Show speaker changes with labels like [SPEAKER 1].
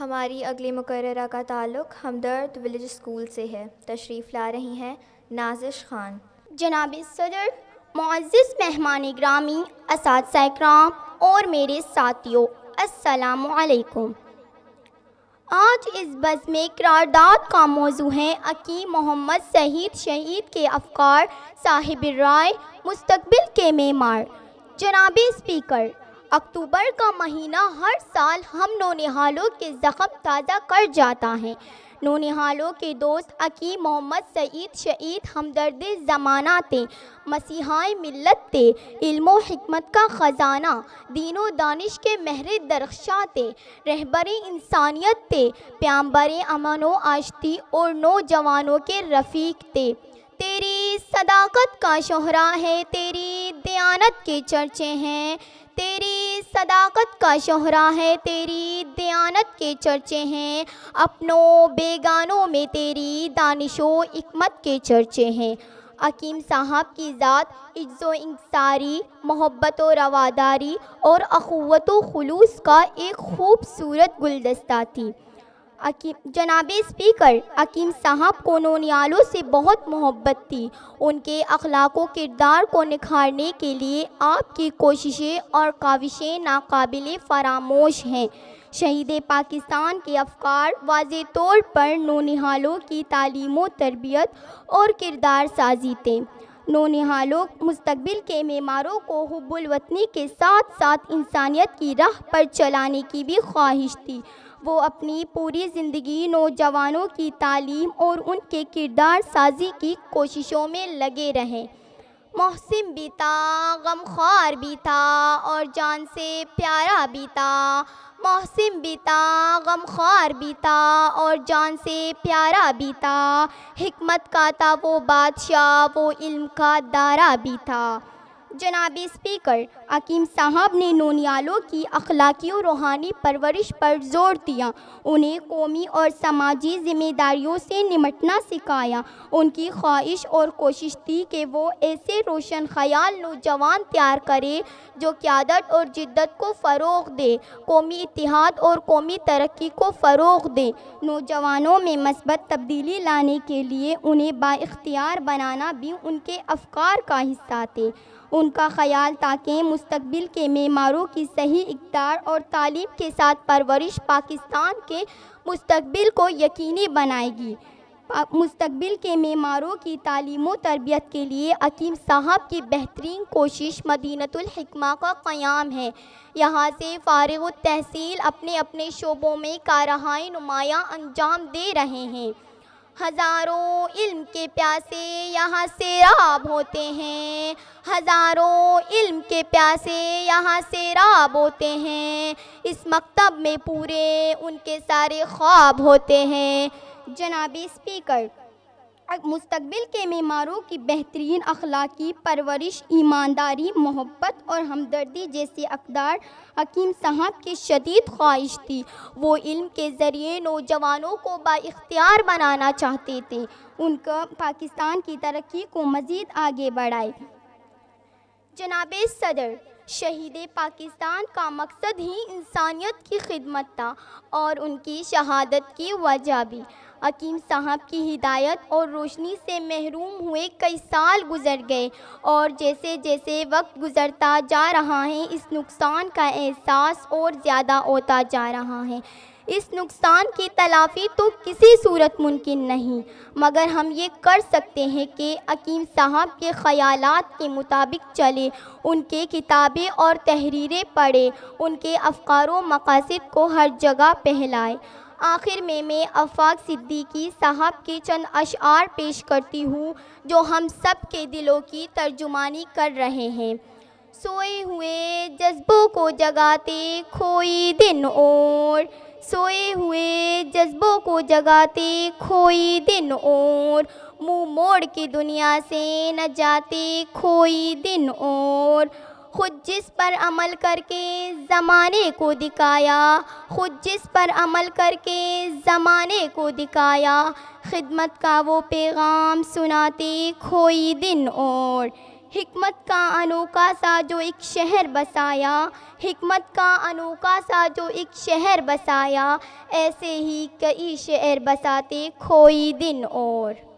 [SPEAKER 1] ہماری اگلی مقررہ کا تعلق ہمدرد ولیج اسکول سے ہے۔ تشریف لا رہی ہیں نازش خان۔
[SPEAKER 2] جناب صدر، معزز مہمان گرامی، اساتذہ کرام اور میرے ساتھیوں، السلام علیکم۔ آج اس بزم قرارداد کا موضوع ہے حکیم محمد سعید شہید کے افکار، صاحب رائے، مستقبل کے معمار۔ جناب اسپیکر، اکتوبر کا مہینہ ہر سال ہم نونہالوں کے زخم تازہ کر جاتا ہے۔ نونہالوں کے دوست حکیم محمد سعید شہید ہمدرد زمانہ تھے، مسیحائے ملت تھے، علم و حکمت کا خزانہ، دین و دانش کے مہر درخشاں تھے، رہبر انسانیت تھے، پیامبر امن و آشتی اور نوجوانوں کے رفیق تھے۔ تیری صداقت کا شہرا ہے، تیری دیانت کے چرچے ہیں، تیری صداقت کا شہرا ہے، تیری دیانت کے چرچے ہیں، اپنوں بیگانوں میں تیری دانش و حکمت کے چرچے ہیں۔ حکیم صاحب کی ذات عجز و انکساری، محبت و رواداری اور اخوت و خلوص کا ایک خوبصورت گلدستہ تھی۔ جناب اسپیکر، حکیم صاحب کو نونہالوں سے بہت محبت تھی۔ ان کے اخلاق و کردار کو نکھارنے کے لیے آپ کی کوششیں اور کاوشیں ناقابل فراموش ہیں۔ شہید پاکستان کے افکار واضح طور پر نونہالوں کی تعلیم و تربیت اور کردار سازی تھے۔ نونہالوں مستقبل کے معماروں کو حب الوطنی کے ساتھ ساتھ انسانیت کی راہ پر چلانے کی بھی خواہش تھی۔ وہ اپنی پوری زندگی نوجوانوں کی تعلیم اور ان کے کردار سازی کی کوششوں میں لگے رہے۔ محسن بھی تھا، غمخوار بھی تھا اور جان سے پیارا بھی تھا۔ محسن بھی تھا، غمخوار بھی تھا اور جان سے پیارا بھی تھا۔ حکمت کا تھا وہ بادشاہ، وہ علم کا دارا بھی تھا۔ جناب اسپیکر، حکیم صاحب نے نونہالوں کی اخلاقی و روحانی پرورش پر زور دیا، انہیں قومی اور سماجی ذمہ داریوں سے نمٹنا سکھایا۔ ان کی خواہش اور کوشش تھی کہ وہ ایسے روشن خیال نوجوان تیار کرے جو قیادت اور جدت کو فروغ دے، قومی اتحاد اور قومی ترقی کو فروغ دے۔ نوجوانوں میں مثبت تبدیلی لانے کے لیے انہیں بااختیار بنانا بھی ان کے افکار کا حصہ تھے۔ ان کا خیال تھا کہ مستقبل کے معماروں کی صحیح اقدار اور تعلیم کے ساتھ پرورش پاکستان کے مستقبل کو یقینی بنائے گی۔ مستقبل کے معماروں کی تعلیم و تربیت کے لیے حکیم صاحب کی بہترین کوشش مدینہ الحکمہ کا قیام ہے۔ یہاں سے فارغ التحصیل اپنے اپنے شعبوں میں کارروائی نمایاں انجام دے رہے ہیں۔ ہزاروں علم کے پیاسے یہاں سیراب ہوتے ہیں، ہزاروں علم کے پیاسے یہاں سیراب ہوتے ہیں، اس مکتب میں پورے ان کے سارے خواب ہوتے ہیں۔ جناب اسپیکر، مستقبل کے معماروں کی بہترین اخلاقی پرورش، ایمانداری، محبت اور ہمدردی جیسے اقدار حکیم صاحب کی شدید خواہش تھی۔ وہ علم کے ذریعے نوجوانوں کو بااختیار بنانا چاہتے تھے، ان کا پاکستان کی ترقی کو مزید آگے بڑھائے۔ جناب صدر، شہید پاکستان کا مقصد ہی انسانیت کی خدمت تھا اور ان کی شہادت کی وجہ بھی۔ حکیم صاحب کی ہدایت اور روشنی سے محروم ہوئے کئی سال گزر گئے اور جیسے جیسے وقت گزرتا جا رہا ہے اس نقصان کا احساس اور زیادہ ہوتا جا رہا ہے۔ اس نقصان کی تلافی تو کسی صورت ممکن نہیں، مگر ہم یہ کر سکتے ہیں کہ حکیم صاحب کے خیالات کے مطابق چلیں، ان کے کتابیں اور تحریریں پڑھیں، ان کے افکار و مقاصد کو ہر جگہ پھیلائیں۔ آخر میں آفاق صدیقی صاحب کے چند اشعار پیش کرتی ہوں جو ہم سب کے دلوں کی ترجمانی کر رہے ہیں۔ سوئے ہوئے جذبوں کو جگاتے کھوئی دن اور، سوئے ہوئے جذبوں کو جگاتے کھوئی دن اور، منہ موڑ کے دنیا سے نہ جاتے کھوئی دن اور، خود جس پر عمل کر کے زمانے کو دکھایا، خود جس پر عمل کر کے زمانے کو دکھایا، خدمت کا وہ پیغام سناتے کھوئی دن اور، حکمت کا انوکھا سا جو ایک شہر بسایا، حکمت کا انوکھا سا جو ایک شہر بسایا، ایسے ہی کئی شعر بساتے کھوئی دن اور۔